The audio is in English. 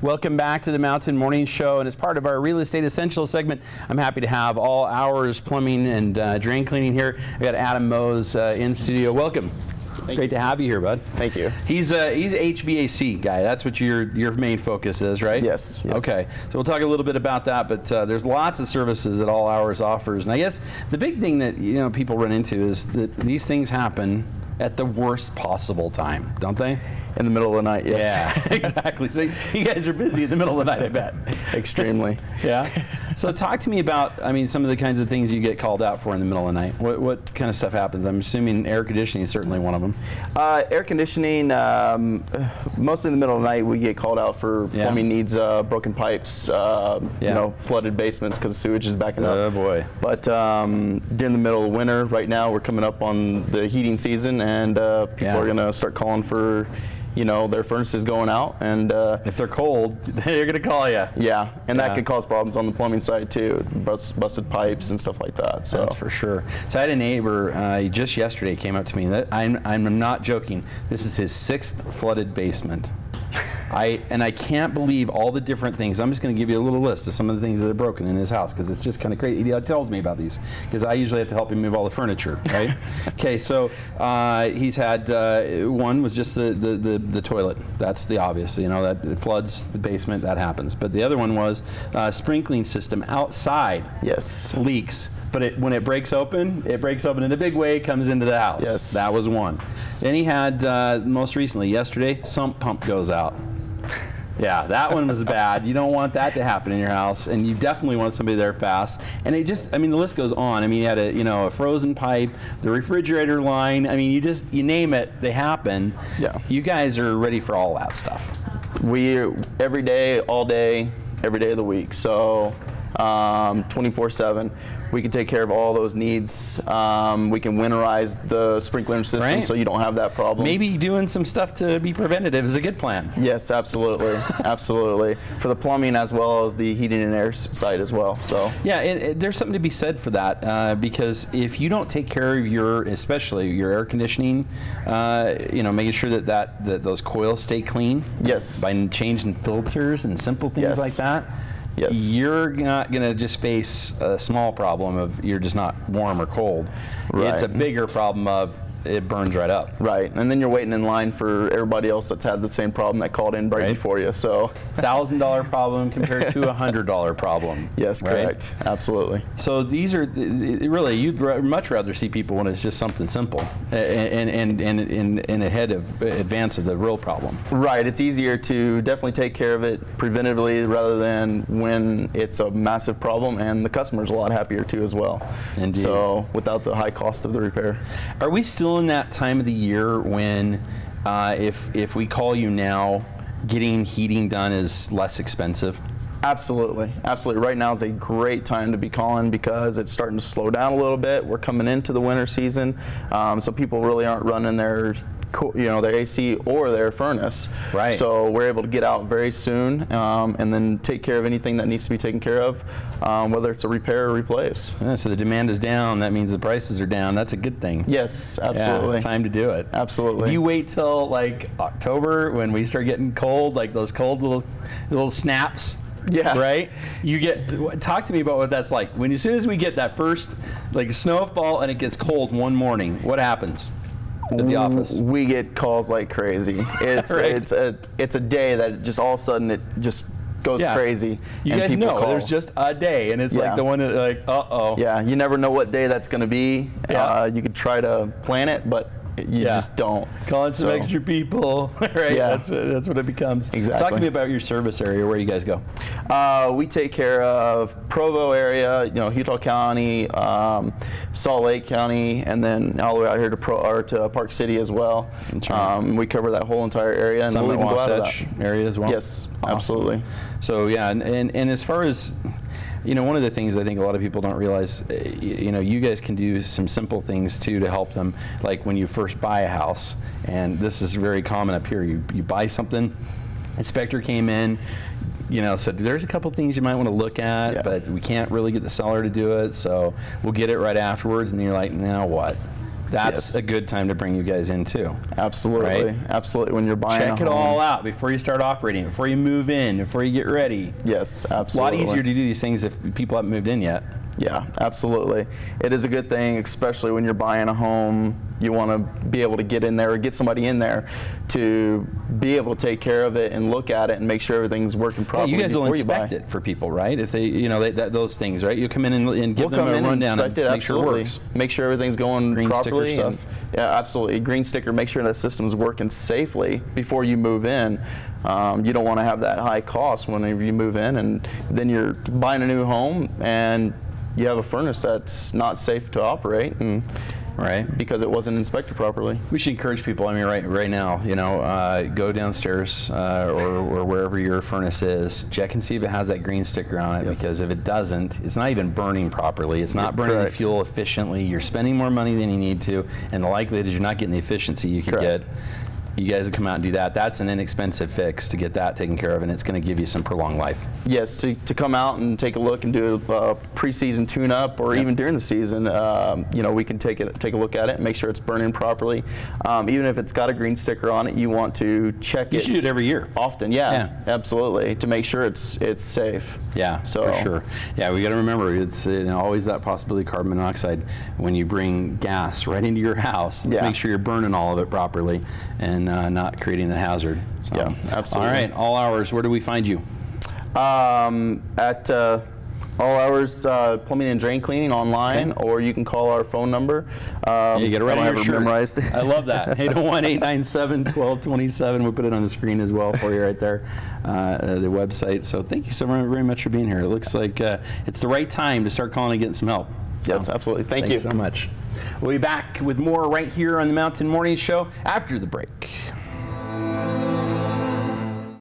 Welcome back to the Mountain Morning Show, and as part of our Real Estate Essentials segment, I'm happy to have All Hours Plumbing and Drain Cleaning here. We got Adam Mose in studio. Welcome. Great to have you here, bud. Thank you. He's HVAC guy. That's what your main focus is, right? Yes. Okay. So we'll talk a little bit about that, but there's lots of services that All Hours offers. And I guess the big thing that people run into is that these things happen at the worst possible time, don't they? In the middle of the night, yes. Yeah, exactly. So you guys are busy in the middle of the night, I bet. Extremely. Yeah. So talk to me about, some of the kinds of things you get called out for in the middle of the night. What kind of stuff happens? I'm assuming air conditioning is certainly one of them. Air conditioning, mostly in the middle of the night, we get called out for plumbing needs, broken pipes, flooded basements because the sewage is backing up. Oh boy. But during the middle of winter, right now, we're coming up on the heating season, and people are going to start calling for their furnaces going out, and if they're cold, they're going to call you. Yeah, and that could cause problems on the plumbing side too, busted pipes and stuff like that. So that's for sure. So I had a neighbor just yesterday came up to me. I'm not joking. This is his 6th flooded basement. I can't believe all the different things. I'm just going to give you a little list of some of the things that are broken in his house because it's just kind of crazy. He tells me about these because I usually have to help him move all the furniture, right? Okay, so he's had one was just the toilet. That's the obvious, that it floods the basement. That happens. But the other one was sprinkling system outside. Yes. Leaks. But when it breaks open in a big way, comes into the house. Yes. That was one. Then he had, most recently, yesterday, sump pump goes out. Yeah, that one was bad. You don't want that to happen in your house, and you definitely want somebody there fast. And it just, the list goes on. You had a frozen pipe, the refrigerator line. You name it, they happen. Yeah. You guys are ready for all that stuff. Every day, all day, every day of the week. So 24/7. We can take care of all those needs. We can winterize the sprinkler system so you don't have that problem. Maybe doing some stuff to be preventative is a good plan. Yes, absolutely. Absolutely. For the plumbing as well as the heating and air side as well. So yeah, there's something to be said for that because if you don't take care of especially your air conditioning, making sure that those coils stay clean. Yes. By changing filters and simple things like that. Yes. You're not going to just face a small problem of you're just not warm or cold. Right. It's a bigger problem of it burns right up. Right, and then you're waiting in line for everybody else that's had the same problem that called in right before you. So $1,000 problem compared to $100 problem. Yes, correct. Right? Absolutely. So these are really, you'd much rather see people when it's just something simple and ahead of advance of the real problem. Right, it's easier to definitely take care of it preventively rather than when it's a massive problem, and the customer's a lot happier too as well. Indeed. So without the high cost of the repair. Are we still in that time of the year when if we call you now, getting heating done is less expensive? Absolutely, absolutely. Right now is a great time to be calling because it's starting to slow down a little bit. We're coming into the winter season, so people really aren't running their AC or their furnace. Right. So we're able to get out very soon and then take care of anything that needs to be taken care of, whether it's a repair or replace. Yeah, so the demand is down. That means the prices are down. That's a good thing. Yes, absolutely. Yeah, time to do it. Absolutely. If you wait till like October when we start getting cold, like those cold little snaps. Yeah. Right? Talk to me about what that's like. As soon as we get that first snowfall and it gets cold one morning, what happens at the office? We get calls like crazy. It's it's a day that just all of a sudden it just goes crazy. You guys know there's just a day, and it's like the one that uh-oh. Yeah, you never know what day that's going to be. Yeah. You could try to plan it, but you just don't. Calling some extra people, right? Yeah. That's what it becomes. Exactly. Talk to me about your service area. Where do you guys go? We take care of Provo area, Utah County, Salt Lake County, and then all the way out here to Park City as well. We cover that whole entire area, and Summit, we'll even go out of Wasatch area as well. Yes, awesome. Absolutely. So yeah, and as far as one of the things I think a lot of people don't realize, you guys can do some simple things too to help them, like when you first buy a house, and this is very common up here. You buy something, inspector came in, said there's a couple things you might want to look at, but we can't really get the seller to do it, so we'll get it right afterwards, and then you're like, now what? that's Yes. a good time to bring you guys in too. Absolutely. Right? Absolutely. When you're buying Check a it home. all out before you start operating, before you move in, before you get ready. Yes, It's a lot absolutely. easier to do these things if people haven't moved in yet. Yeah, absolutely. It is a good thing, especially when you're buying a home. You want to be able to get in there or get somebody in there to be able to take care of it and look at it and make sure everything's working Yeah, properly you guys will before you buy. inspect it for people, right? If they, those things, right? You come in and give We'll them come a in and rundown inspect and it, make sure it absolutely. works. Make sure everything's going Green sticker properly. stuff. And, yeah, absolutely. Green sticker, make sure that system's working safely before you move in. You don't want to have that high cost whenever you move in, and then you're buying a new home and you have a furnace that's not safe to operate, and Right. because it wasn't inspected properly. We should encourage people. I mean, right now, go downstairs or wherever your furnace is, check and see if it has that green sticker on it. Yes. Because if it doesn't, it's not even burning properly. It's not burning the Correct. fuel efficiently. You're spending more money than you need to, and the likelihood is you're not getting the efficiency you could Correct. get. You guys would come out and do that. That's an inexpensive fix to get that taken care of, and it's going to give you some prolonged life. Yes, to come out and take a look and do a preseason tune-up, or Yep. even during the season, we can take a look at it and make sure it's burning properly. Even if it's got a green sticker on it, you want to check You it. should do it every year. Often, yeah, absolutely, to make sure it's safe. Yeah, So- for sure. Yeah, we got to remember it's always that possibility of carbon monoxide when you bring gas right into your house. Let's Yeah. make sure you're burning all of it properly and not creating a hazard. So, Yeah, absolutely. All right, all hours. Where do we find you? At All Hours Plumbing and Drain Cleaning online, Okay. or you can call our phone number. You get it right I on don't your have it shirt. memorized. I love that. 801-897-1227. We'll put it on the screen as well for you right there, the website. So thank you so very much for being here. It looks like it's the right time to start calling and getting some help. Yes, absolutely. Thank you. Thanks so much. We'll be back with more right here on the Mountain Morning Show after the break.